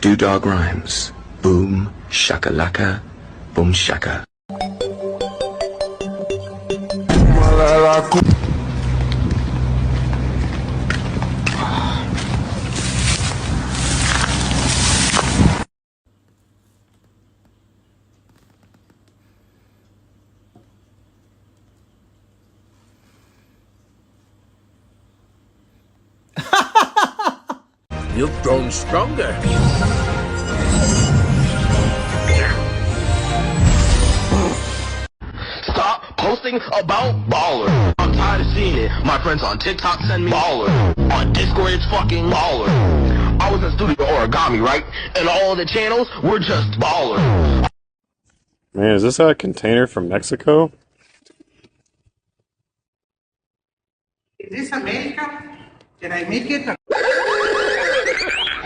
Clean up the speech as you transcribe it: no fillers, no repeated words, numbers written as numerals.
Dog rhymes. Boom, shakalaka, boom shaka. You've grown stronger. Stop posting about baller. I'm tired of seeing it. My friends on TikTok send me baller. On Discord it's fucking baller. I was in studio origami, right? And all the channels were just baller. Man, is this a container from Mexico? Is this America? Can I make it?